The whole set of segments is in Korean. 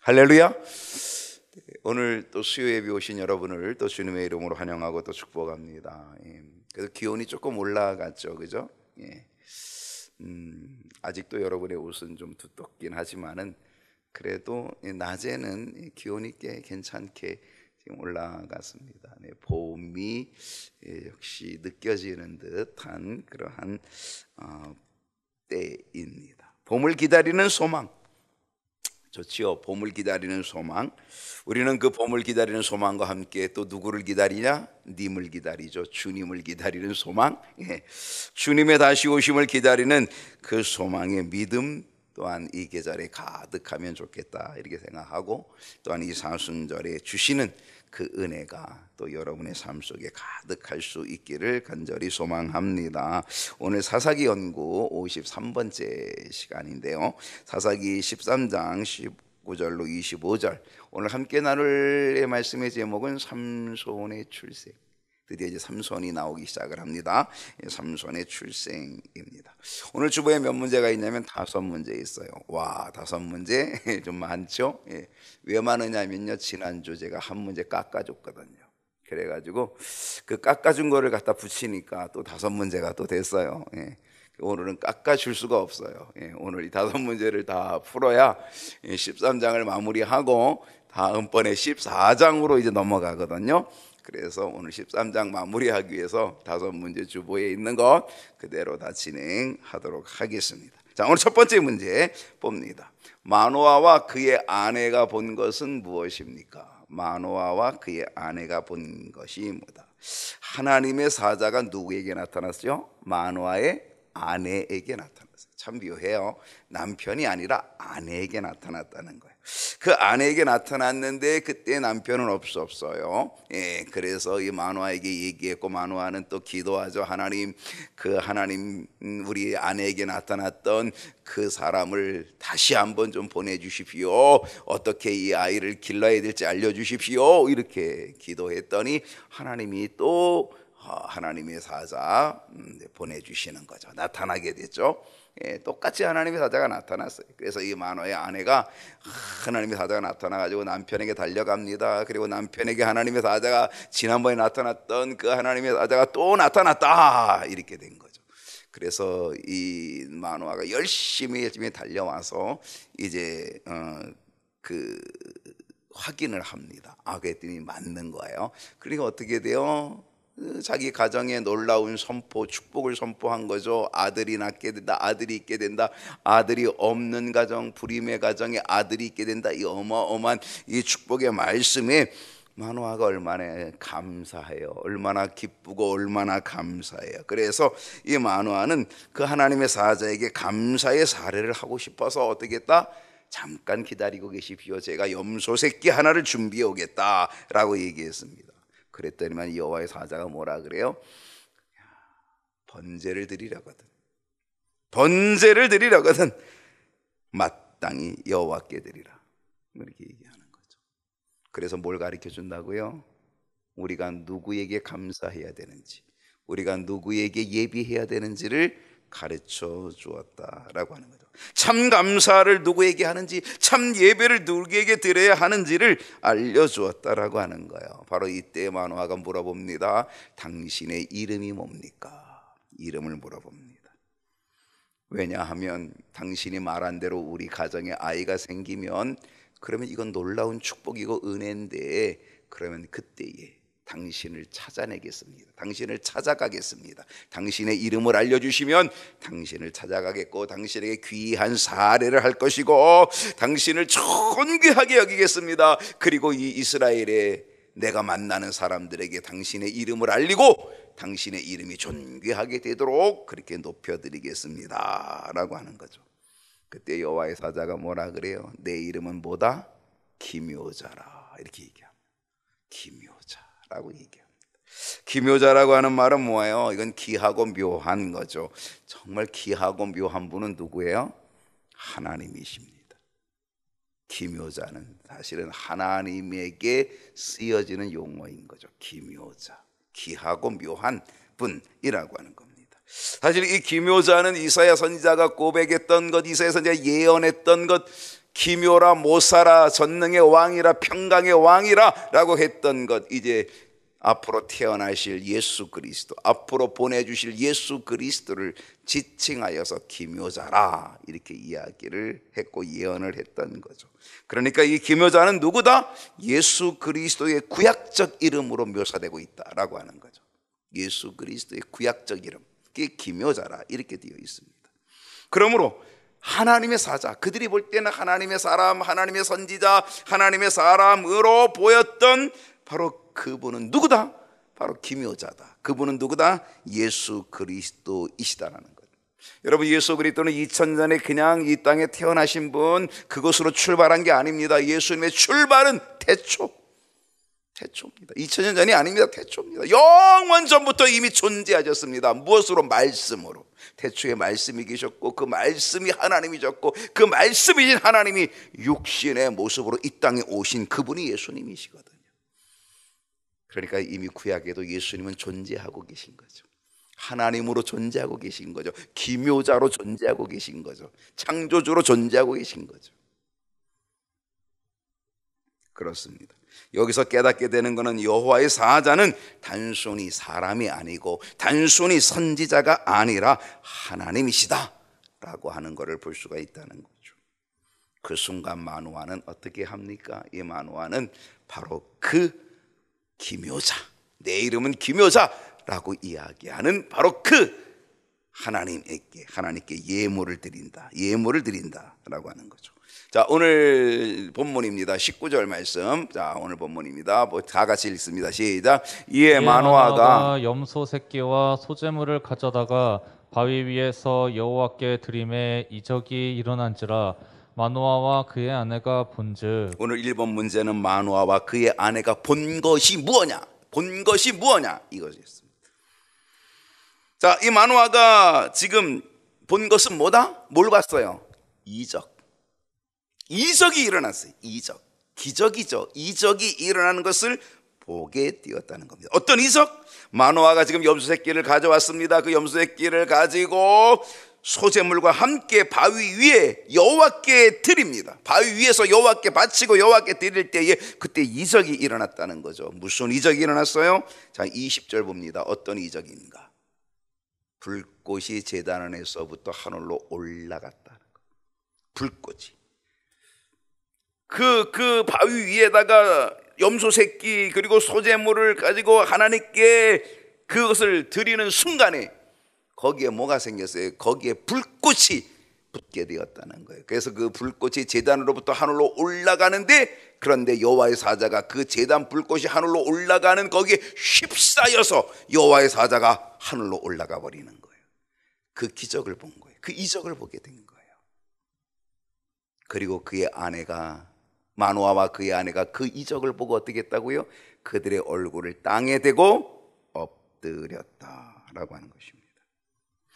할렐루야. 오늘 또 수요 예배 오신 여러분을 또 주님의 이름으로 환영하고 또 축복합니다. 그래서 기온이 조금 올라갔죠, 그죠? 아직도 여러분의 옷은 좀 두텁긴 하지만은 그래도 낮에는 기온이 꽤 괜찮게 지금 올라갔습니다. 봄이 역시 느껴지는 듯한 그러한 때입니다. 봄을 기다리는 소망. 좋지요. 봄을 기다리는 소망. 우리는 그 봄을 기다리는 소망과 함께 또 누구를 기다리냐? 님을 기다리죠. 주님을 기다리는 소망. 주님의 다시 오심을 기다리는 그 소망의 믿음 또한 이 계절에 가득하면 좋겠다 이렇게 생각하고, 또한 이 사순절에 주시는 그 은혜가 또 여러분의 삶 속에 가득할 수 있기를 간절히 소망합니다. 오늘 사사기 연구 53번째 시간인데요, 사사기 13장 19절로 25절, 오늘 함께 나눌 말씀의 제목은 삼손의 출생. 드디어 이제 삼손이 나오기 시작을 합니다. 삼손의 출생입니다. 오늘 주보에 몇 문제가 있냐면 5문제 있어요. 와, 5문제 좀 많죠? 왜 많으냐면요, 지난주 제가 한 문제 깎아줬거든요. 그래가지고 그 깎아준 거를 갖다 붙이니까 또 5문제가 또 됐어요. 오늘은 깎아줄 수가 없어요. 오늘 이 5문제를 다 풀어야 13장을 마무리하고 다음번에 14장으로 이제 넘어가거든요. 그래서 오늘 13장 마무리하기 위해서 5문제 주보에 있는 것 그대로 다 진행하도록 하겠습니다. 자, 오늘 첫 번째 문제 봅니다. 마노아와 그의 아내가 본 것은 무엇입니까? 마노아와 그의 아내가 본 것이 뭐다? 하나님의 사자가 누구에게 나타났죠? 마노아의 아내에게 나타났어요. 참 묘해요. 남편이 아니라 아내에게 나타났다는 거예요. 그 아내에게 나타났는데 그때 남편은 없었어요. 그래서 이 마노아에게 얘기했고, 마노아는 또 기도하죠. 하나님, 우리 아내에게 나타났던 그 사람을 다시 한번 좀 보내주십시오. 어떻게 이 아이를 길러야 될지 알려주십시오. 이렇게 기도했더니 하나님이 또 하나님의 사자 보내주시는 거죠. 나타나게 됐죠. 똑같이 하나님의 사자가 나타났어요. 그래서 이 마노아의 아내가 하나님의 사자가 나타나가지고 남편에게 달려갑니다. 그리고 남편에게 하나님의 사자가, 지난번에 나타났던 그 하나님의 사자가 또 나타났다 이렇게 된 거죠. 그래서 이 마노아가 열심히 달려와서 이제 그 확인을 합니다. 그랬더니 맞는 거예요. 그러니까 어떻게 돼요? 자기 가정에 놀라운 선포, 축복을 선포한 거죠. 아들이 낳게 된다, 아들이 있게 된다, 아들이 없는 가정, 불임의 가정에 아들이 있게 된다. 이 어마어마한 이 축복의 말씀에 마노아가 얼마나 감사해요. 얼마나 기쁘고 얼마나 감사해요. 그래서 이 마노아는 그 하나님의 사자에게 감사의 사례를 하고 싶어서 어떻게 했다? 잠깐 기다리고 계십시오. 제가 염소 새끼 하나를 준비해 오겠다라고 얘기했습니다. 그랬더니만 여호와의 사자가 뭐라 그래요? 번제를 드리려거든. 번제를 드리려거든. 마땅히 여호와께 드리라. 이렇게 얘기하는 거죠. 그래서 뭘 가르쳐 준다고요? 우리가 누구에게 감사해야 되는지, 우리가 누구에게 예비해야 되는지를 가르쳐 주었다라고 하는 거죠. 참 감사를 누구에게 하는지, 참 예배를 누구에게 드려야 하는지를 알려주었다라고 하는 거예요. 바로 이때 마노아가 물어봅니다. 당신의 이름이 뭡니까? 이름을 물어봅니다. 왜냐하면 당신이 말한 대로 우리 가정에 아이가 생기면 그러면 이건 놀라운 축복이고 은혜인데, 그러면 그때에 당신을 찾아내겠습니다. 당신을 찾아가겠습니다. 당신의 이름을 알려주시면 당신을 찾아가겠고, 당신에게 귀한 사례를 할 것이고, 당신을 존귀하게 여기겠습니다. 그리고 이 이스라엘에 내가 만나는 사람들에게 당신의 이름을 알리고 당신의 이름이 존귀하게 되도록 그렇게 높여드리겠습니다 라고 하는 거죠. 그때 여호와의 사자가 뭐라 그래요? 내 이름은 뭐다? 기묘자라 이렇게 얘기합니다. 기묘자 라고 얘기합니다. 기묘자라고 하는 말은 뭐예요? 이건 기하고 묘한 거죠. 정말 기하고 묘한 분은 누구예요? 하나님이십니다. 기묘자는 사실은 하나님에게 쓰여지는 용어인 거죠. 기묘자, 기하고 묘한 분이라고 하는 겁니다. 사실 이 기묘자는 이사야 선지자가 고백했던 것, 이사야 선지자가 예언했던 것, 기묘라 못살아 전능의 왕이라 평강의 왕이라 라고 했던 것, 이제 앞으로 태어나실 예수 그리스도, 앞으로 보내주실 예수 그리스도를 지칭하여서 기묘자라 이렇게 이야기를 했고 예언을 했던 거죠. 그러니까 이 기묘자는 누구다? 예수 그리스도의 구약적 이름으로 묘사되고 있다라고 하는 거죠. 예수 그리스도의 구약적 이름, 그게 기묘자라 이렇게 되어 있습니다. 그러므로 하나님의 사자, 그들이 볼 때는 하나님의 사람, 하나님의 선지자, 하나님의 사람으로 보였던 바로 그분은 누구다? 바로 기묘자다. 그분은 누구다? 예수 그리스도이시다라는 거죠. 여러분, 예수 그리스도는 2000년에 그냥 이 땅에 태어나신 분, 그것으로 출발한 게 아닙니다. 예수님의 출발은 태초입니다. 2000년 전이 아닙니다. 태초입니다. 영원 전부터 이미 존재하셨습니다. 무엇으로? 말씀으로. 태초에 말씀이 계셨고 그 말씀이 하나님이셨고 그 말씀이신 하나님이 육신의 모습으로 이 땅에 오신 그분이 예수님이시거든요. 그러니까 이미 구약에도 예수님은 존재하고 계신 거죠. 하나님으로 존재하고 계신 거죠. 기묘자로 존재하고 계신 거죠. 창조주로 존재하고 계신 거죠. 그렇습니다. 여기서 깨닫게 되는 것은 여호와의 사자는 단순히 사람이 아니고 단순히 선지자가 아니라 하나님이시다 라고 하는 것을 볼 수가 있다는 거죠. 그 순간 마노아는 어떻게 합니까? 이 마노아는 바로 그 기묘자, 내 이름은 기묘자라고 이야기하는 바로 그 하나님께 예물을 드린다라고 하는 거죠. 자, 오늘 본문입니다. 19절 말씀. 자, 오늘 본문입니다. 다 같이 읽습니다. 시작. 이에 마노아가 염소 새끼와 소재물을 가져다가 바위 위에서 여호와께 드림에 이적이 일어난지라. 마노아와 그의 아내가 본즉. 오늘 1번 문제는 마노아와 그의 아내가 본 것이 무엇냐 이것이었습니다. 자, 이 마노아가 지금 본 것은 뭐다? 뭘 봤어요? 이적이 일어났어요. 기적이죠. 이적이 일어나는 것을 보게 되었다는 겁니다. 어떤 이적? 마노아가 지금 염소 새끼를 가져왔습니다. 그 염소 새끼를 가지고 소재물과 함께 바위 위에 여호와께 드립니다. 바위 위에서 여호와께 바치고 여호와께 드릴 때에 그때 이적이 일어났다는 거죠. 무슨 이적이 일어났어요? 자, 20절 봅니다. 어떤 이적인가? 불꽃이 제단 안에서부터 하늘로 올라갔다는 거. 불꽃이 그 바위 위에다가 염소 새끼 그리고 소재물을 가지고 하나님께 그것을 드리는 순간에 거기에 뭐가 생겼어요? 거기에 불꽃이 붙게 되었다는 거예요. 그래서 그 불꽃이 제단으로부터 하늘로 올라가는데, 그런데 여호와의 사자가 그 제단 불꽃이 하늘로 올라가는 거기에 휩싸여서 여호와의 사자가 하늘로 올라가 버리는 거예요. 그 기적을 본 거예요. 그 이적을 보게 된 거예요. 그리고 마노아와 그의 아내가 그 이적을 보고 어떻게 했다고요? 그들의 얼굴을 땅에 대고 엎드렸다라고 하는 것입니다.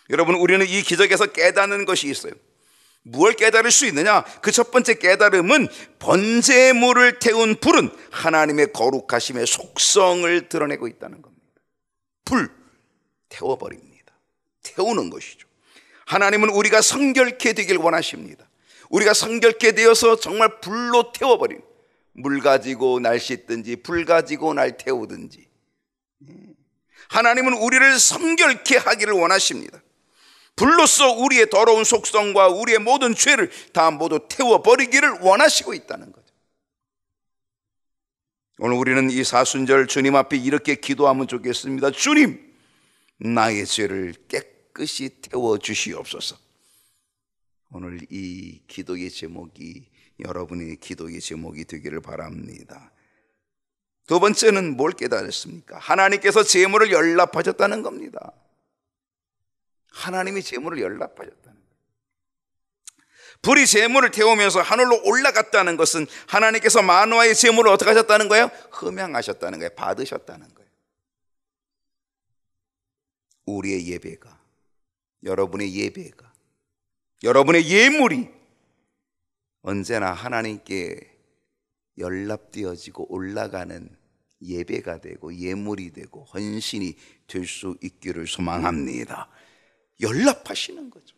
여러분, 우리는 이 기적에서 깨닫는 것이 있어요. 무엇을 깨달을 수 있느냐? 그 첫 번째 깨달음은 번제물을 태운 불은 하나님의 거룩하심의 속성을 드러내고 있다는 겁니다. 불, 태워버립니다. 태우는 것이죠. 하나님은 우리가 성결케 되길 원하십니다. 우리가 성결케 되어서 정말 불로 태워버린, 물 가지고 날 씻든지 불 가지고 날 태우든지, 하나님은 우리를 성결케 하기를 원하십니다. 불로써 우리의 더러운 속성과 우리의 모든 죄를 다 모두 태워버리기를 원하시고 있다는 거죠. 오늘 우리는 이 사순절 주님 앞에 이렇게 기도하면 좋겠습니다. 주님, 나의 죄를 깨끗이 태워주시옵소서. 오늘 이 기도의 제목이 여러분의 기도의 제목이 되기를 바랍니다. 두 번째는 뭘 깨달았습니까? 하나님께서 제물을 연락하셨다는 겁니다. 하나님이 제물을 연락하셨다는 거예요. 불이 제물을 태우면서 하늘로 올라갔다는 것은 하나님께서 마노아의 제물을 어떻게 하셨다는 거예요? 흠양하셨다는 거예요. 받으셨다는 거예요. 우리의 예배가, 여러분의 예배가, 여러분의 예물이 언제나 하나님께 연락되어지고 올라가는 예배가 되고 예물이 되고 헌신이 될 수 있기를 소망합니다. 연락하시는 거죠.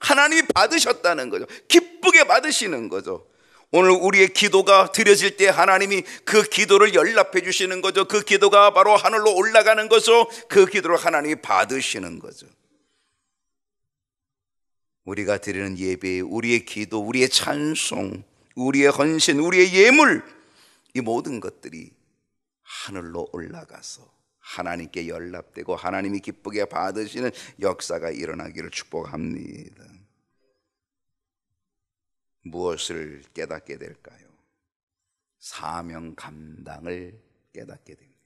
하나님이 받으셨다는 거죠. 기쁘게 받으시는 거죠. 오늘 우리의 기도가 드려질 때 하나님이 그 기도를 연락해 주시는 거죠. 그 기도가 바로 하늘로 올라가는 거죠. 그 기도를 하나님이 받으시는 거죠. 우리가 드리는 예배, 우리의 기도, 우리의 찬송, 우리의 헌신, 우리의 예물, 이 모든 것들이 하늘로 올라가서 하나님께 연락되고 하나님이 기쁘게 받으시는 역사가 일어나기를 축복합니다. 무엇을 깨닫게 될까요? 사명 감당을 깨닫게 됩니다.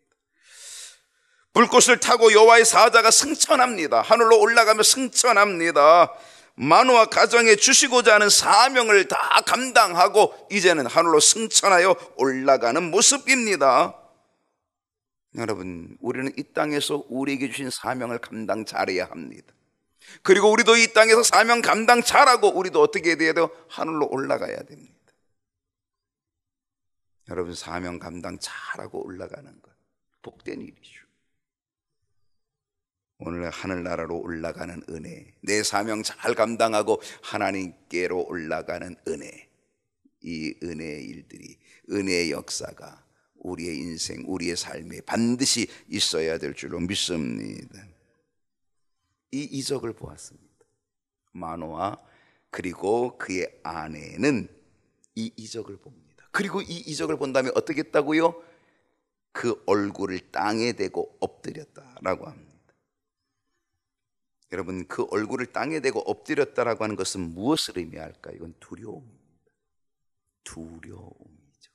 불꽃을 타고 여호와의 사자가 승천합니다. 하늘로 올라가며 승천합니다. 만우와 가정에 주시고자 하는 사명을 다 감당하고 이제는 하늘로 승천하여 올라가는 모습입니다. 여러분, 우리는 이 땅에서 우리에게 주신 사명을 감당 잘해야 합니다. 그리고 우리도 이 땅에서 사명 감당 잘하고 우리도 어떻게 돼야 돼요? 하늘로 올라가야 됩니다. 여러분, 사명 감당 잘하고 올라가는 것 복된 일이죠. 오늘 하늘나라로 올라가는 은혜, 내 사명 잘 감당하고 하나님께로 올라가는 은혜, 이 은혜의 일들이, 은혜의 역사가 우리의 인생, 우리의 삶에 반드시 있어야 될 줄로 믿습니다. 이 이적을 보았습니다. 마노아 그리고 그의 아내는 이 이적을 봅니다. 그리고 이 이적을 본 다음에 어떻게 했다고요? 그 얼굴을 땅에 대고 엎드렸다라고 합니다. 여러분, 그 얼굴을 땅에 대고 엎드렸다라고 하는 것은 무엇을 의미할까요? 이건 두려움입니다. 두려움이죠.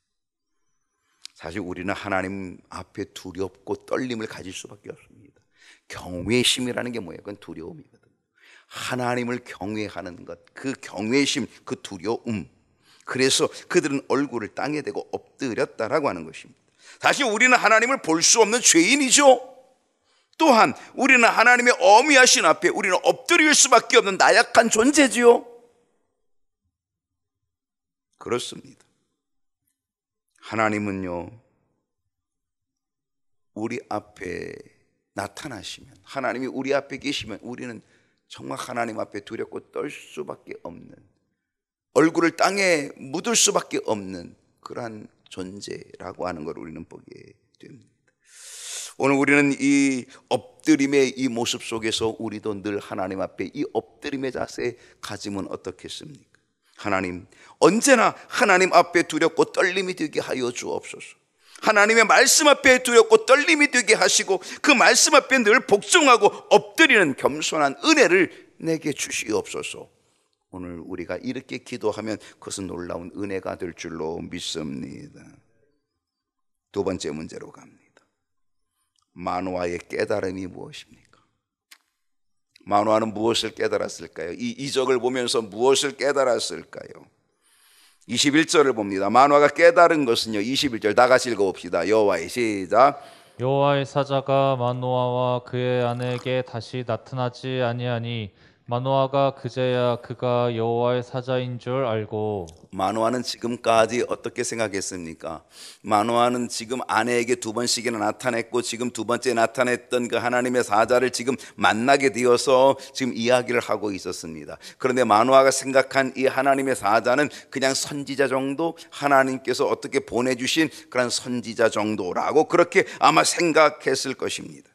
사실 우리는 하나님 앞에 두렵고 떨림을 가질 수밖에 없습니다. 경외심이라는 게 뭐예요? 그건 두려움이거든요. 하나님을 경외하는 것, 그 경외심, 그 두려움. 그래서 그들은 얼굴을 땅에 대고 엎드렸다라고 하는 것입니다. 사실 우리는 하나님을 볼 수 없는 죄인이죠. 또한 우리는 하나님의 어미하신 앞에 우리는 엎드릴 수밖에 없는 나약한 존재지요. 그렇습니다. 하나님은요, 우리 앞에 나타나시면, 하나님이 우리 앞에 계시면 우리는 정말 하나님 앞에 두렵고 떨 수밖에 없는, 얼굴을 땅에 묻을 수밖에 없는 그러한 존재라고 하는 걸 우리는 보게 됩니다. 오늘 우리는 이 엎드림의 이 모습 속에서 우리도 늘 하나님 앞에 이 엎드림의 자세 가지면 어떻겠습니까? 하나님, 언제나 하나님 앞에 두렵고 떨림이 되게 하여 주옵소서. 하나님의 말씀 앞에 두렵고 떨림이 되게 하시고 그 말씀 앞에 늘 복종하고 엎드리는 겸손한 은혜를 내게 주시옵소서. 오늘 우리가 이렇게 기도하면 그것은 놀라운 은혜가 될 줄로 믿습니다. 두 번째 문제로 갑니다. 마노아의 깨달음이 무엇입니까? 마노아는 무엇을 깨달았을까요? 이 이적을 보면서 무엇을 깨달았을까요? 21절을 봅니다. 마노아가 깨달은 것은요, 21절 다 같이 읽어봅시다. 여호와의 시작. 여호와의 사자가 마노아와 그의 아내에게 다시 나타나지 아니하니 마노아가 그제야 그가 여호와의 사자인 줄 알고. 마노아는 지금까지 어떻게 생각했습니까? 마노아는 지금 아내에게 두 번씩이나 나타냈고 지금 두 번째 나타냈던 그 하나님의 사자를 지금 만나게 되어서 지금 이야기를 하고 있었습니다. 그런데 마노아가 생각한 이 하나님의 사자는 그냥 선지자 정도, 하나님께서 어떻게 보내주신 그런 선지자 정도라고 그렇게 아마 생각했을 것입니다.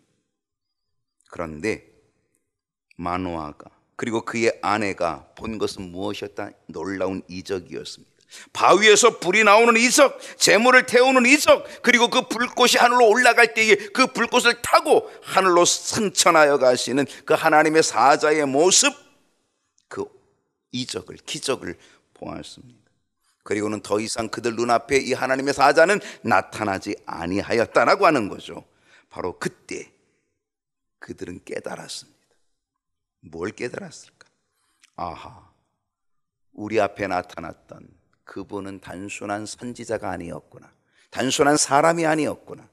그런데 마노아가 그리고 그의 아내가 본 것은 무엇이었다? 놀라운 이적이었습니다. 바위에서 불이 나오는 이적, 재물을 태우는 이적, 그리고 그 불꽃이 하늘로 올라갈 때에 그 불꽃을 타고 하늘로 승천하여 가시는 그 하나님의 사자의 모습, 그 이적을, 기적을 보았습니다. 그리고는 더 이상 그들 눈앞에 이 하나님의 사자는 나타나지 아니하였다라고 하는 거죠. 바로 그때 그들은 깨달았습니다. 뭘 깨달았을까? 아하, 우리 앞에 나타났던 그분은 단순한 선지자가 아니었구나, 단순한 사람이 아니었구나,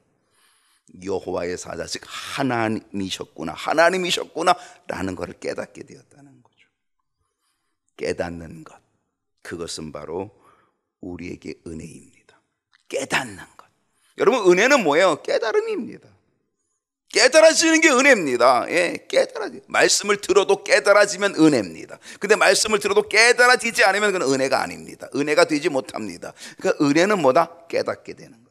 여호와의 사자, 즉 하나님이셨구나, 하나님이셨구나 라는 것을 깨닫게 되었다는 거죠. 깨닫는 것, 그것은 바로 우리에게 은혜입니다. 깨닫는 것. 여러분, 은혜는 뭐예요? 깨달음입니다. 깨달아지는 게 은혜입니다. 예, 말씀을 들어도 깨달아지면 은혜입니다. 근데 말씀을 들어도 깨달아지지 않으면 그건 은혜가 아닙니다. 은혜가 되지 못합니다. 그러니까 은혜는 뭐다? 깨닫게 되는 거다.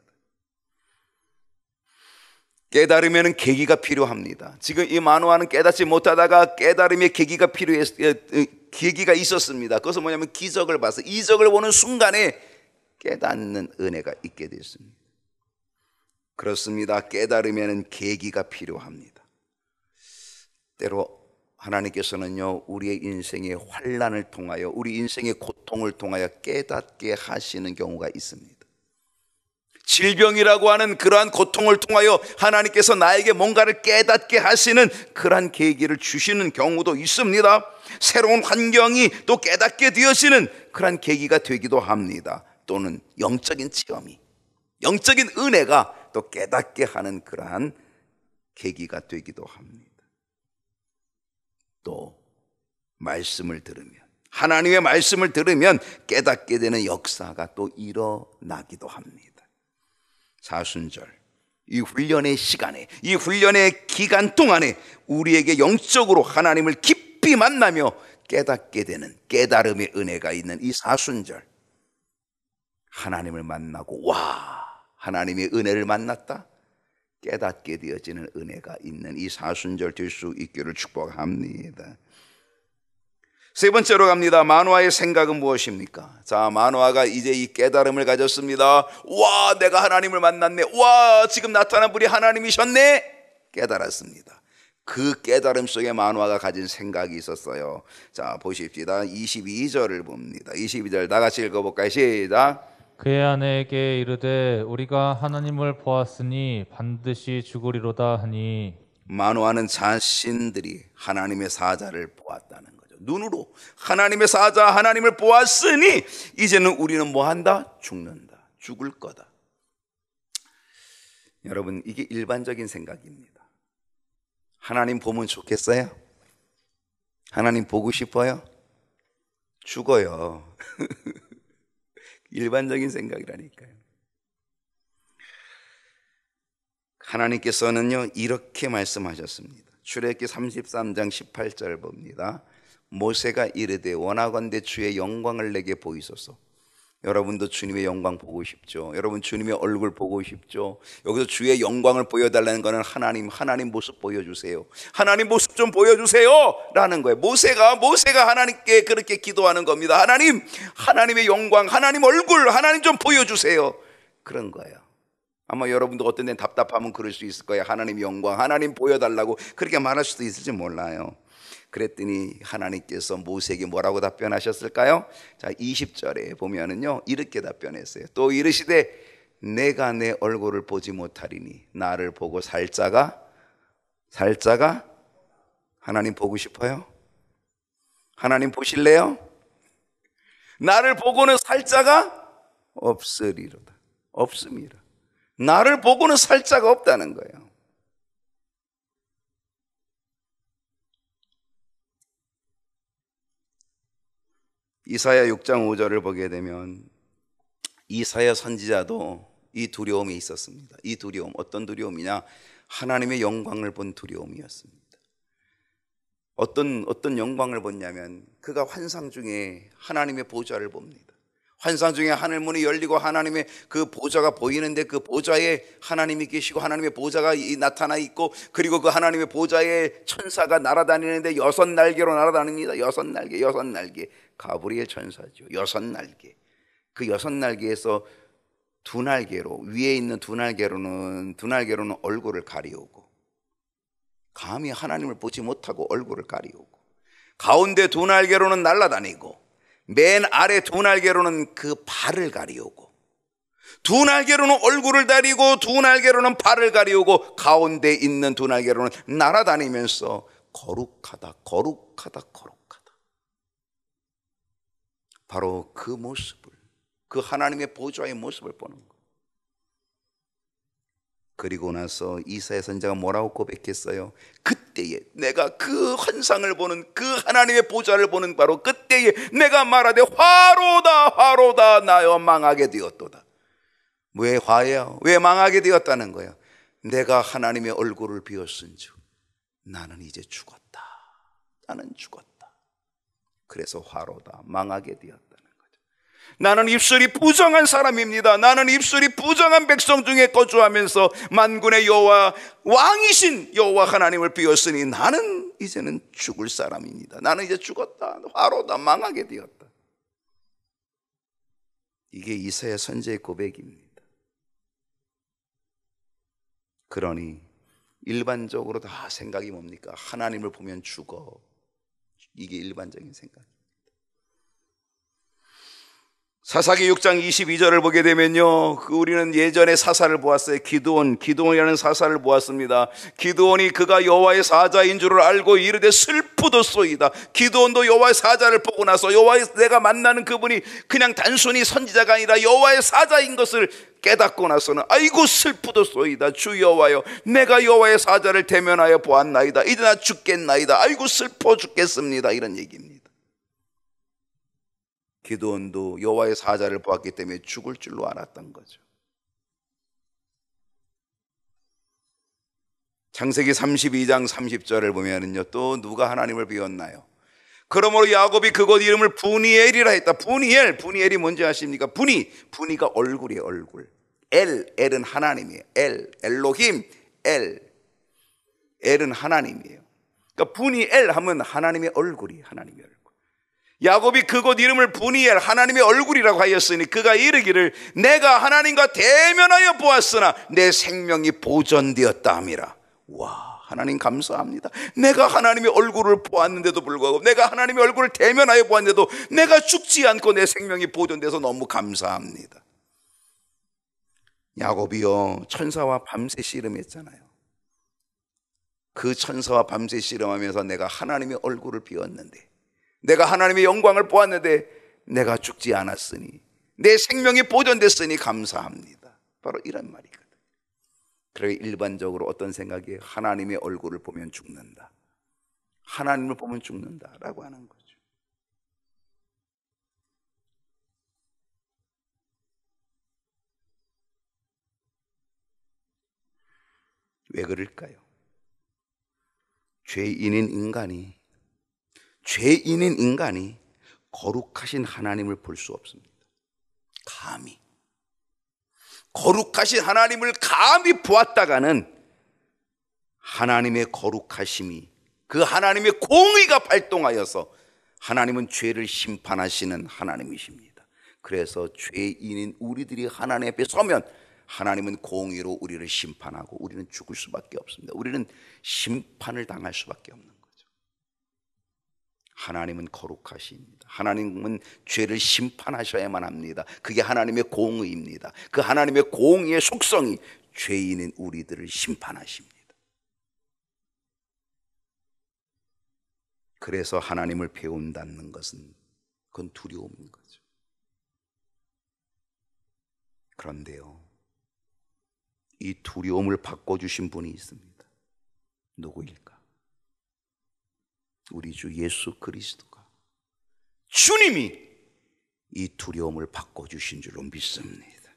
깨달으면 계기가 필요합니다. 지금 이 마노아는 깨닫지 못하다가 깨달음의 계기가 계기가 있었습니다. 그것은 뭐냐면 기적을 봐서 이적을 보는 순간에 깨닫는 은혜가 있게 됐습니다. 그렇습니다. 깨달으면 계기가 필요합니다. 때로 하나님께서는요, 우리의 인생의 환난을 통하여, 우리 인생의 고통을 통하여 깨닫게 하시는 경우가 있습니다. 질병이라고 하는 그러한 고통을 통하여 하나님께서 나에게 뭔가를 깨닫게 하시는 그러한 계기를 주시는 경우도 있습니다. 새로운 환경이 또 깨닫게 되어지는 그러한 계기가 되기도 합니다. 또는 영적인 체험이, 영적인 은혜가 또 깨닫게 하는 그러한 계기가 되기도 합니다. 또 말씀을 들으면, 하나님의 말씀을 들으면 깨닫게 되는 역사가 또 일어나기도 합니다. 사순절, 이 훈련의 시간에, 이 훈련의 기간 동안에 우리에게 영적으로 하나님을 깊이 만나며 깨닫게 되는 깨달음의 은혜가 있는 이 사순절, 하나님을 만나고 와, 하나님의 은혜를 만났다, 깨닫게 되어지는 은혜가 있는 이 사순절 될 수 있기를 축복합니다. 세 번째로 갑니다. 마노아의 생각은 무엇입니까? 자, 마노아가 이제 이 깨달음을 가졌습니다. 와, 내가 하나님을 만났네. 와, 지금 나타난 분이 하나님이셨네. 깨달았습니다. 그 깨달음 속에 마노아가 가진 생각이 있었어요. 자, 보십시다. 22절을 봅니다. 22절 다 같이 읽어볼까요? 시작. 그의 아내에게 이르되 우리가 하나님을 보았으니 반드시 죽으리로다 하니, 마노아는 자신들이 하나님의 사자를 보았다는 거죠. 눈으로 하나님의 사자, 하나님을 보았으니 이제는 우리는 뭐한다? 죽는다. 죽을 거다. 여러분, 이게 일반적인 생각입니다. 하나님 보면 좋겠어요? 하나님 보고 싶어요? 죽어요. 일반적인 생각이라니까요. 하나님께서는요, 이렇게 말씀하셨습니다. 출애굽기 33장 18절 봅니다. 모세가 이르되 원하건대 주의 영광을 내게 보이소서. 여러분도 주님의 영광 보고 싶죠? 여러분 주님의 얼굴 보고 싶죠? 여기서 주의 영광을 보여달라는 것은 하나님 모습 보여주세요. 하나님 모습 좀 보여주세요 라는 거예요. 모세가 하나님께 그렇게 기도하는 겁니다. 하나님의 영광, 하나님 얼굴, 하나님 좀 보여주세요. 그런 거예요. 아마 여러분도 어떤 데는 답답하면 그럴 수 있을 거예요. 하나님 영광, 하나님 보여달라고 그렇게 말할 수도 있을지 몰라요. 그랬더니 하나님께서 모세에게 뭐라고 답변하셨을까요? 자, 20절에 보면은요, 이렇게 답변했어요. 또 이르시되 내가 내 얼굴을 보지 못하리니 나를 보고 살 자가 하나님 보고 싶어요? 하나님 보실래요? 나를 보고는 살 자가 없으리로다. 없습니다. 나를 보고는 살 자가 없다는 거예요. 이사야 6장 5절을 보게 되면 이사야 선지자도 이 두려움이 있었습니다. 이 두려움, 어떤 두려움이냐? 하나님의 영광을 본 두려움이었습니다. 어떤 영광을 봤냐면 그가 환상 중에 하나님의 보좌를 봅니다. 환상 중에 하늘문이 열리고 하나님의 그 보좌가 보이는데 그 보좌에 하나님이 계시고 하나님의 보좌가 나타나 있고, 그리고 그 하나님의 보좌에 천사가 날아다니는데 6날개로 날아다닙니다. 6날개. 가브리엘 천사죠. 6날개. 그 6날개에서 2날개로, 위에 있는 2날개로는 얼굴을 가리우고, 감히 하나님을 보지 못하고 얼굴을 가리우고, 가운데 2날개로는 날아다니고, 맨 아래 2날개로는 그 발을 가리우고, 2날개로는 얼굴을 가리고 2날개로는 발을 가리우고, 가운데 있는 2날개로는 날아다니면서 거룩하다. 바로 그 모습을, 그 하나님의 보좌의 모습을 보는 것. 그리고 나서 이사야 선지자가 뭐라고 고백했어요? 그때에 내가 그 환상을 보는, 그 하나님의 보좌를 보는 바로 그때에 내가 말하되 화로다 나여 망하게 되었도다. 왜 화예요? 왜 망하게 되었다는 거예요? 내가 하나님의 얼굴을 비웠은즉 나는 이제 죽었다. 나는 죽었다. 그래서 화로다, 망하게 되었다는 거죠. 나는 입술이 부정한 사람입니다. 나는 입술이 부정한 백성 중에 거주하면서 만군의 여호와, 왕이신 여호와 하나님을 비웠으니 나는 이제는 죽을 사람입니다. 나는 이제 죽었다. 화로다, 망하게 되었다. 이게 이사야 선지의 고백입니다. 그러니 일반적으로 다 생각이 뭡니까? 하나님을 보면 죽어. 이게 일반적인 생각입니다. 사사기 6장 22절을 보게 되면요, 우리는 예전에 사사를 보았어요. 기드온이라는 사사를 보았습니다. 기드온이 그가 여호와의 사자인 줄을 알고 이르되 슬프도소이다. 기드온도 여호와의 사자를 보고 나서 여호와의, 내가 만나는 그분이 그냥 단순히 선지자가 아니라 여호와의 사자인 것을 깨닫고 나서는 아이고 슬프도소이다. 주 여호와여, 내가 여호와의 사자를 대면하여 보았나이다. 이제 나 죽겠나이다. 아이고 슬퍼 죽겠습니다. 이런 얘기입니다. 기드온도 여호와의 사자를 보았기 때문에 죽을 줄로 알았던 거죠. 창세기 32장 30절을 보면은요, 또 누가 하나님을 비웠나요? 그러므로 야곱이 그곳 이름을 브니엘이라 했다. 브니엘이 뭔지 아십니까? 브니가 얼굴이에요. 얼굴. 엘은 하나님이에요. 엘로힘, 엘은 하나님이에요. 그러니까 브니엘 하면 하나님의 얼굴이, 하나님의 얼굴. 야곱이 그곳 이름을 브니엘, 하나님의 얼굴이라고 하였으니 그가 이르기를 내가 하나님과 대면하여 보았으나 내 생명이 보존되었다 함이라. 와, 하나님 감사합니다. 내가 하나님의 얼굴을 보았는데도 불구하고, 내가 하나님의 얼굴을 대면하여 보았는데도 내가 죽지 않고 내 생명이 보존돼서 너무 감사합니다. 야곱이요, 천사와 밤새 씨름했잖아요. 그 천사와 밤새 씨름하면서 내가 하나님의 얼굴을 비웠는데, 내가 하나님의 영광을 보았는데 내가 죽지 않았으니, 내 생명이 보존됐으니 감사합니다. 바로 이런 말이거든. 그러게 일반적으로 어떤 생각이에요? 하나님의 얼굴을 보면 죽는다, 하나님을 보면 죽는다라고 하는 거죠. 왜 그럴까요? 죄인인 인간이 거룩하신 하나님을 볼 수 없습니다. 감히 거룩하신 하나님을 감히 보았다가는 하나님의 거룩하심이, 그 하나님의 공의가 발동하여서 하나님은 죄를 심판하시는 하나님이십니다. 그래서 죄인인 우리들이 하나님 앞에 서면 하나님은 공의로 우리를 심판하고 우리는 죽을 수밖에 없습니다. 우리는 심판을 당할 수밖에 없는 거죠. 하나님은 거룩하십니다. 하나님은 죄를 심판하셔야만 합니다. 그게 하나님의 공의입니다. 그 하나님의 공의의 속성이 죄인인 우리들을 심판하십니다. 그래서 하나님을 배운다는 것은 그건 두려움인 거죠. 그런데요, 이 두려움을 바꿔주신 분이 있습니다. 누구일까? 우리 주 예수 그리스도가, 주님이 이 두려움을 바꿔주신 줄로 믿습니다.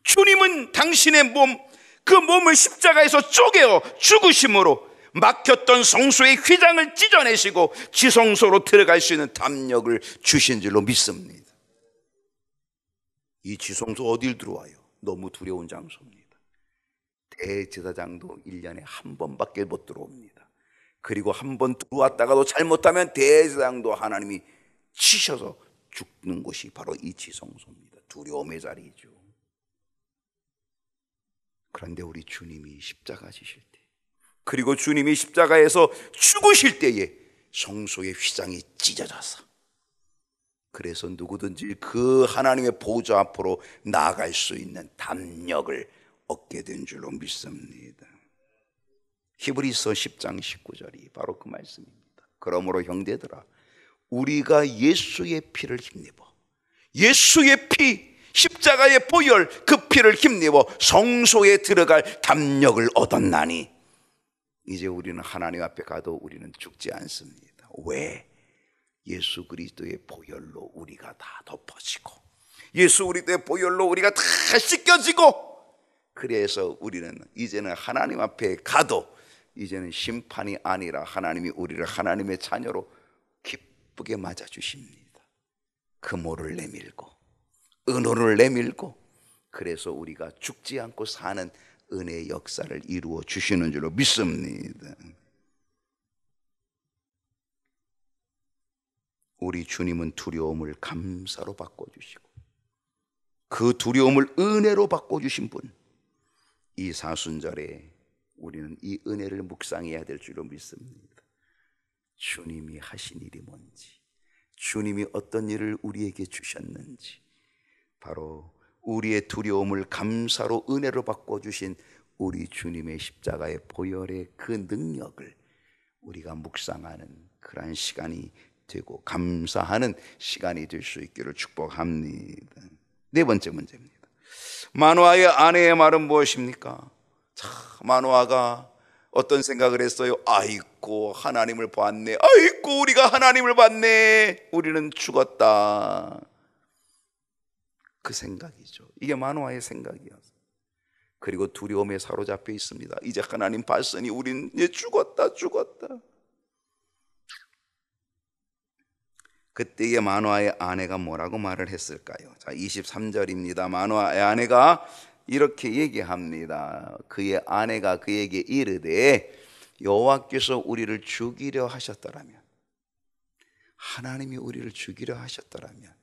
주님은 당신의 몸, 그 몸을 십자가에서 쪼개어 죽으심으로 막혔던 성소의 휘장을 찢어내시고 지성소로 들어갈 수 있는 담력을 주신 줄로 믿습니다. 이 지성소 어딜 들어와요? 너무 두려운 장소입니다. 대제사장도 1년에 한 번밖에 못 들어옵니다. 그리고 한 번 들어왔다가도 잘못하면 대제사장도 하나님이 치셔서 죽는 곳이 바로 이 지성소입니다. 두려움의 자리죠. 그런데 우리 주님이 십자가 지실 때, 그리고 주님이 십자가에서 죽으실 때에 성소의 휘장이 찢어져서, 그래서 누구든지 그 하나님의 보좌 앞으로 나아갈 수 있는 담력을 얻게 된 줄로 믿습니다. 히브리서 10장 19절이 바로 그 말씀입니다. 그러므로 형제들아, 우리가 예수의 피를 힘입어, 예수의 피, 십자가의 보혈, 그 피를 힘입어 성소에 들어갈 담력을 얻었나니 이제 우리는 하나님 앞에 가도 우리는 죽지 않습니다. 왜? 예수 그리스도의 보혈로 우리가 다 덮어지고, 예수 그리스도의 보혈로 우리가 다 씻겨지고, 그래서 우리는 이제는 하나님 앞에 가도 이제는 심판이 아니라 하나님이 우리를 하나님의 자녀로 기쁘게 맞아주십니다. 금오를 내밀고 은오를 내밀고, 그래서 우리가 죽지 않고 사는 은혜의 역사를 이루어 주시는 줄로 믿습니다. 우리 주님은 두려움을 감사로 바꿔주시고 그 두려움을 은혜로 바꿔주신 분, 이 사순절에 우리는 이 은혜를 묵상해야 될 줄로 믿습니다. 주님이 하신 일이 뭔지, 주님이 어떤 일을 우리에게 주셨는지, 바로 우리의 두려움을 감사로 은혜로 바꿔주신 우리 주님의 십자가의 보혈의 그 능력을 우리가 묵상하는 그러한 시간이 되고 감사하는 시간이 될 수 있기를 축복합니다. 네 번째 문제입니다. 마노아의 아내의 말은 무엇입니까? 자, 마노아가 어떤 생각을 했어요? 아이고, 하나님을 봤네. 아이고, 우리가 하나님을 봤네. 우리는 죽었다. 그 생각이죠. 이게 마노아의 생각이었어요. 그리고 두려움에 사로잡혀 있습니다. 이제 하나님 봤으니 우린 이제 죽었다. 그때의 마노아의 아내가 뭐라고 말을 했을까요? 자, 23절입니다. 마노아의 아내가 이렇게 얘기합니다. 그의 아내가 그에게 이르되 여호와께서 우리를 죽이려 하셨더라면, 하나님이 우리를 죽이려 하셨더라면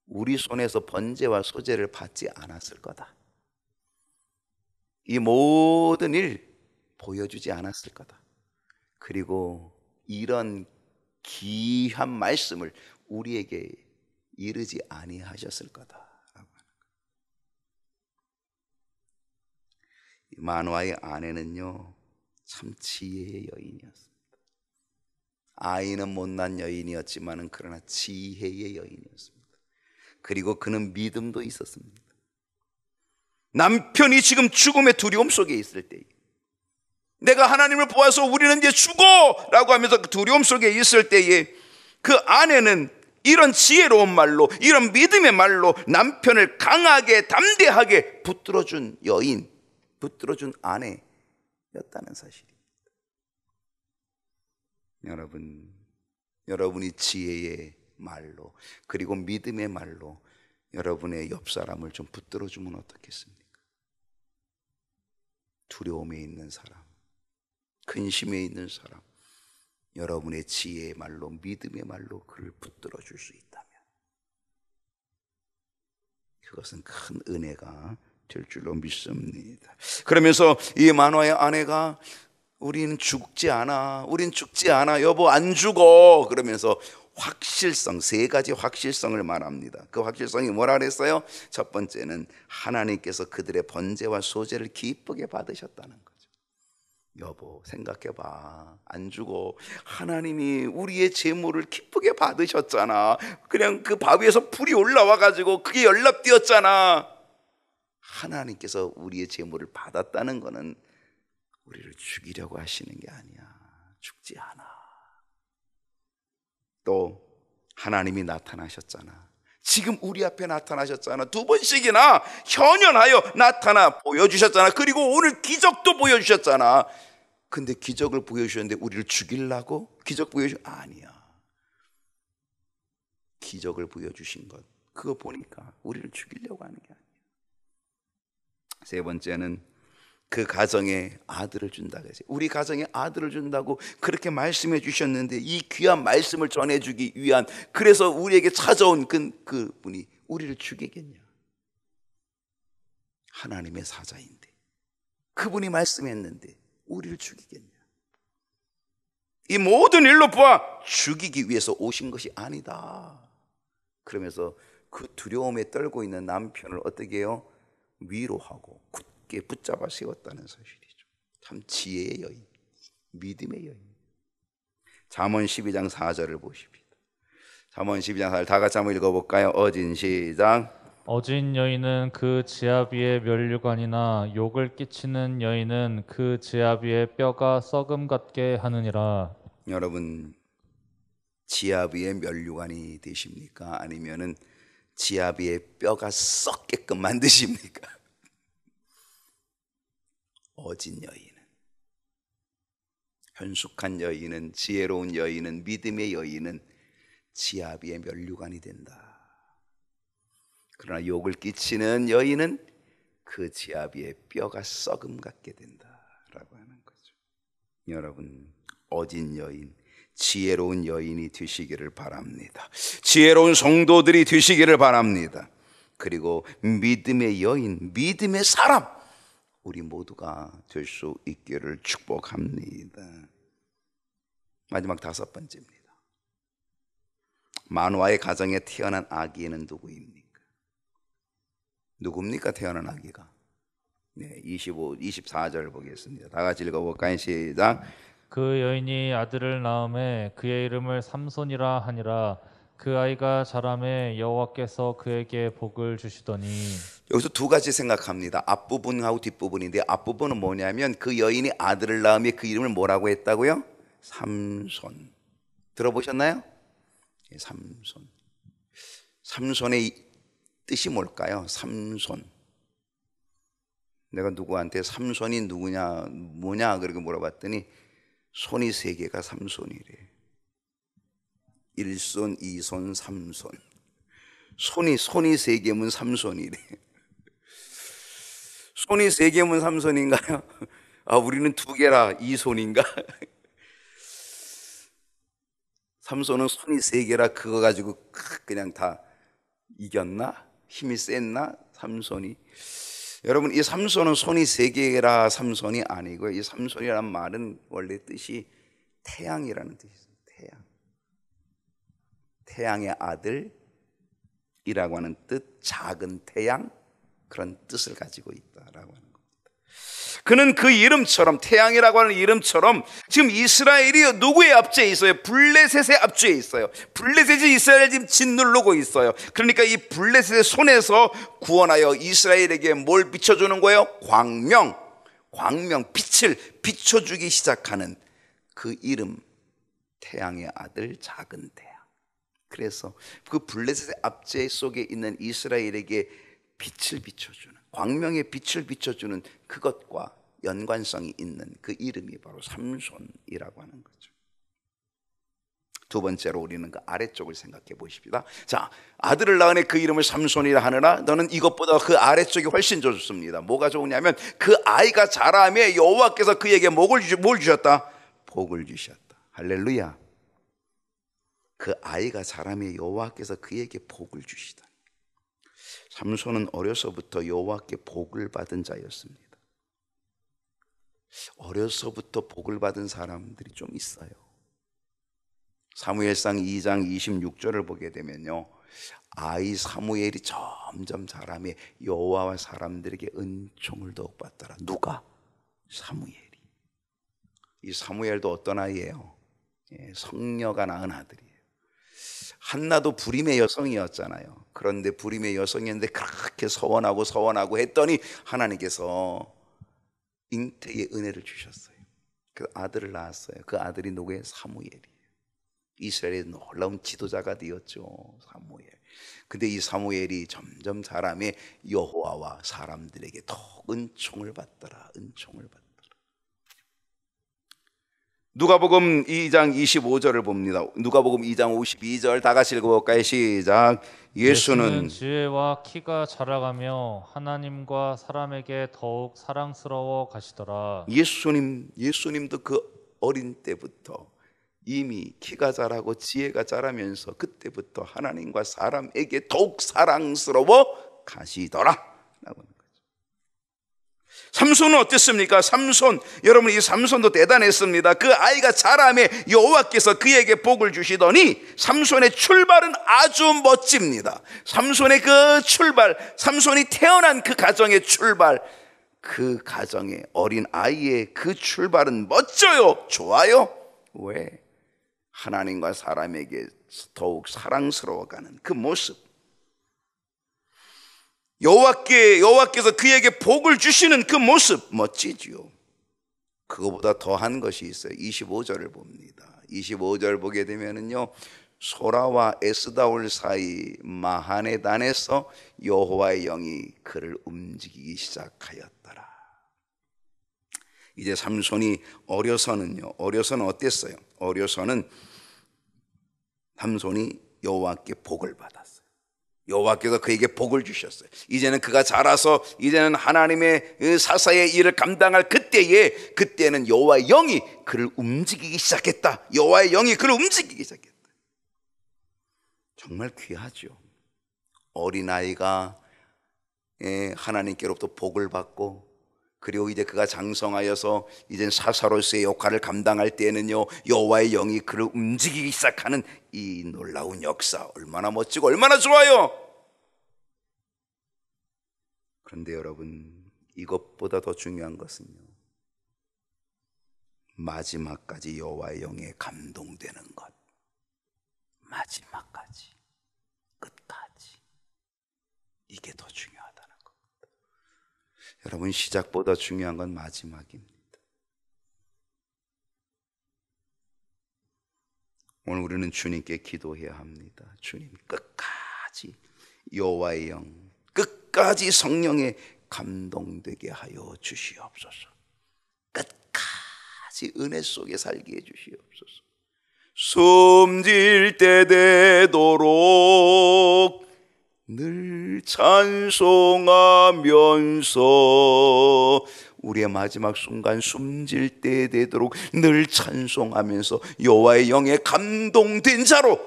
우리 손에서 번제와 소제를 받지 않았을 거다. 이 모든 일 보여주지 않았을 거다. 그리고 이런 귀한 말씀을 우리에게 이르지 아니하셨을 거다. 마노아의 아내는요, 참 지혜의 여인이었습니다. 아이는 못난 여인이었지만 그러나 지혜의 여인이었습니다. 그리고 그는 믿음도 있었습니다. 남편이 지금 죽음의 두려움 속에 있을 때, 내가 하나님을 보아서 우리는 이제 죽어! 라고 하면서 그 두려움 속에 있을 때에 그 아내는 이런 지혜로운 말로, 이런 믿음의 말로 남편을 강하게 담대하게 붙들어준 여인, 붙들어준 아내였다는 사실입니다. 여러분이 지혜의 말로 그리고 믿음의 말로 여러분의 옆 사람을 좀 붙들어주면 어떻겠습니까? 두려움에 있는 사람, 근심에 있는 사람, 여러분의 지혜의 말로, 믿음의 말로 그를 붙들어줄 수 있다면 그것은 큰 은혜가 될 줄로 믿습니다. 그러면서 이 마노아의 아내가 우린 죽지 않아, 여보 안 죽어, 그러면서 확실성, 세 가지 확실성을 말합니다. 그 확실성이 뭐라 그랬어요? 첫 번째는 하나님께서 그들의 번제와 소제를 기쁘게 받으셨다는 거죠. 여보 생각해봐, 안 죽어. 하나님이 우리의 제물을 기쁘게 받으셨잖아. 그냥 그 바위에서 불이 올라와가지고 그게 연락되었잖아. 하나님께서 우리의 제물을 받았다는 것은 우리를 죽이려고 하시는 게 아니야. 죽지 않아. 또 하나님이 나타나셨잖아. 지금 우리 앞에 나타나셨잖아. 2번씩이나 현현하여 나타나 보여주셨잖아. 그리고 오늘 기적도 보여주셨잖아. 근데 기적을 보여주셨는데 우리를 죽이려고? 기적 아니야. 기적을 보여주신 것, 그거 보니까 우리를 죽이려고 하는 게 아니야. 세 번째는 그 가정에 아들을 준다 그랬어요. 우리 가정에 아들을 준다고 그렇게 말씀해 주셨는데 이 귀한 말씀을 전해주기 위한, 그래서 우리에게 찾아온 그분이 우리를 죽이겠냐? 하나님의 사자인데, 그분이 말씀했는데 우리를 죽이겠냐? 이 모든 일로 보아 죽이기 위해서 오신 것이 아니다. 그러면서 그 두려움에 떨고 있는 남편을 어떻게 해요? 위로하고 굳게 붙잡아 세웠다는 사실이죠. 참 지혜의 여인, 믿음의 여인. 잠언 12장 4절을 보십시다. 잠언 12장 4절 다 같이 한번 읽어볼까요? 어진 시작. 어진 여인은 그 지아비의 면류관이나 욕을 끼치는 여인은 그 지아비의 뼈가 썩음 같게 하느니라. 여러분, 지아비의 면류관이 되십니까? 아니면은 지아비의 뼈가 썩게끔 만드십니까? 어진 여인은, 현숙한 여인은, 지혜로운 여인은, 믿음의 여인은 지아비의 면류관이 된다. 그러나 욕을 끼치는 여인은 그 지아비의 뼈가 썩음 같게 된다라고 하는 거죠. 여러분, 어진 여인, 지혜로운 여인이 되시기를 바랍니다. 지혜로운 성도들이 되시기를 바랍니다. 그리고 믿음의 여인, 믿음의 사람, 우리 모두가 될 수 있기를 축복합니다. 마지막 5번째입니다. 마노아의 가정에 태어난 아기는 누구입니까? 누굽니까? 태어난 아기가. 네, 24절 보겠습니다. 다 같이 읽어볼까요? 시작. 그 여인이 아들을 낳음에 그의 이름을 삼손이라 하니라. 그 아이가 자라매 여호와께서 그에게 복을 주시더니. 여기서 두 가지 생각합니다. 앞부분하고 뒷부분인데, 앞부분은 뭐냐면 그 여인이 아들을 낳음에 그 이름을 뭐라고 했다고요? 삼손. 들어보셨나요? 네, 삼손. 삼손의 뜻이 뭘까요? 삼손. 내가 누구한테 삼손이 누구냐, 뭐냐 그렇게 물어봤더니 손이 3개가 삼손이래. 1손, 2손, 3손. 손이 3개면 삼손이래. 손이 3개면 삼손인가요? 아, 우리는 2개라 2손인가? 삼손은 손이 3개라 그거 가지고 그냥 다 이겼나? 힘이 셌나? 삼손이. 여러분, 이 삼손은 손이 3개라 삼손이 아니고, 이 삼손이라는 말은 원래 뜻이 태양이라는 뜻이 있어요. 태양. 태양의 아들이라고 하는 뜻, 작은 태양, 그런 뜻을 가지고 있다라고 하는 겁니다. 그는 그 이름처럼, 태양이라고 하는 이름처럼 지금 이스라엘이 누구의 압제에 있어요? 블레셋의 압제에 있어요. 블레셋이 이스라엘을 지금 짓누르고 있어요. 그러니까 이 블레셋의 손에서 구원하여 이스라엘에게 뭘 비춰주는 거예요? 광명, 빛을 비춰주기 시작하는 그 이름, 태양의 아들, 작은 태양. 그래서 그 블레셋의 압제 속에 있는 이스라엘에게 빛을 비춰주는, 광명의 빛을 비춰주는 그것과 연관성이 있는 그 이름이 바로 삼손이라고 하는 거죠. 두 번째로 우리는 그 아래쪽을 생각해 보십시다. 자, 아들을 낳으니 그 이름을 삼손이라 하느라 너는 이것보다 그 아래쪽이 훨씬 좋습니다. 뭐가 좋으냐면 그 아이가 자라매 여호와께서 그에게 뭘 주셨다? 복을 주셨다. 할렐루야. 그 아이가 자라매 여호와께서 그에게 복을 주시다. 삼손은 어려서부터 여호와께 복을 받은 자였습니다. 어려서부터 복을 받은 사람들이 좀 있어요. 사무엘상 2장 26절을 보게 되면요, 아이 사무엘이 점점 자라매 여호와와 사람들에게 은총을 더욱 받더라. 누가? 사무엘이. 이 사무엘도 어떤 아이예요? 성녀가 낳은 아들이에요. 한나도 불임의 여성이었잖아요. 그런데 불임의 여성이었는데 그렇게 서원하고 했더니 하나님께서 잉태의 은혜를 주셨어요. 그 아들을 낳았어요. 그 아들이 누구예요? 사무엘이에요. 이스라엘의 놀라운 지도자가 되었죠, 사무엘. 근데 이 사무엘이 점점 자라매 여호와와 사람들에게 더 은총을 받더라. 누가복음 2장 25절을 봅니다. 누가복음 2장 52절 다 같이 읽어볼까요? 시작. 예수는 지혜와 키가 자라가며 하나님과 사람에게 더욱 사랑스러워 가시더라. 예수님도 그 어린 때부터 이미 키가 자라고 지혜가 자라면서 그때부터 하나님과 사람에게 더욱 사랑스러워 가시더라 라고 하는 거죠. 삼손은 어땠습니까? 여러분, 이 삼손도 대단했습니다. 그 아이가 자라매 여호와께서 그에게 복을 주시더니 삼손의 출발은 아주 멋집니다. 삼손의 그 출발, 삼손이 태어난 그 가정의 출발, 그 가정의 어린 아이의 그 출발은 멋져요. 좋아요. 왜? 하나님과 사람에게 더욱 사랑스러워가는 그 모습, 여호와께서 그에게 복을 주시는 그 모습 멋지지요. 그거보다 더한 것이 있어요. 25절을 봅니다. 25절 보게 되면은요, 소라와 에스다올 사이 마하네단에서 여호와의 영이 그를 움직이기 시작하였더라. 이제 삼손이 어려서는요. 어려서는 어땠어요? 어려서는 삼손이 여호와께 복을 받았어요. 여호와께서 그에게 복을 주셨어요. 이제는 그가 자라서 이제는 하나님의 사사의 일을 감당할 그때는 여호와의 영이 그를 움직이기 시작했다. 여호와의 영이 그를 움직이기 시작했다. 정말 귀하죠. 어린아이가 하나님께로부터 복을 받고, 그리고 이제 그가 장성하여서 이제 사사로서의 역할을 감당할 때에는요, 여호와의 영이 그를 움직이기 시작하는 이 놀라운 역사, 얼마나 멋지고 얼마나 좋아요. 그런데 여러분, 이것보다 더 중요한 것은요, 마지막까지 여호와의 영에 감동되는 것. 마지막까지, 끝까지. 이게 더 중요하다는 겁니다. 여러분, 시작보다 중요한 건 마지막입니다. 오늘 우리는 주님께 기도해야 합니다. 주님, 끝까지 여호와의 영, 끝까지 성령에 감동되게 하여 주시옵소서. 끝까지 은혜 속에 살게 해 주시옵소서. 숨질 때 되도록 늘 찬송하면서, 우리의 마지막 순간 숨질 때 되도록 늘 찬송하면서 여호와의 영에 감동된 자로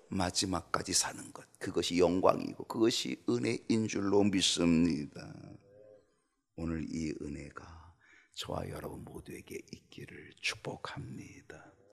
마지막까지 사는 것, 그것이 영광이고 그것이 은혜인 줄로 믿습니다. 오늘 이 은혜가 저와 여러분 모두에게 있기를 축복합니다.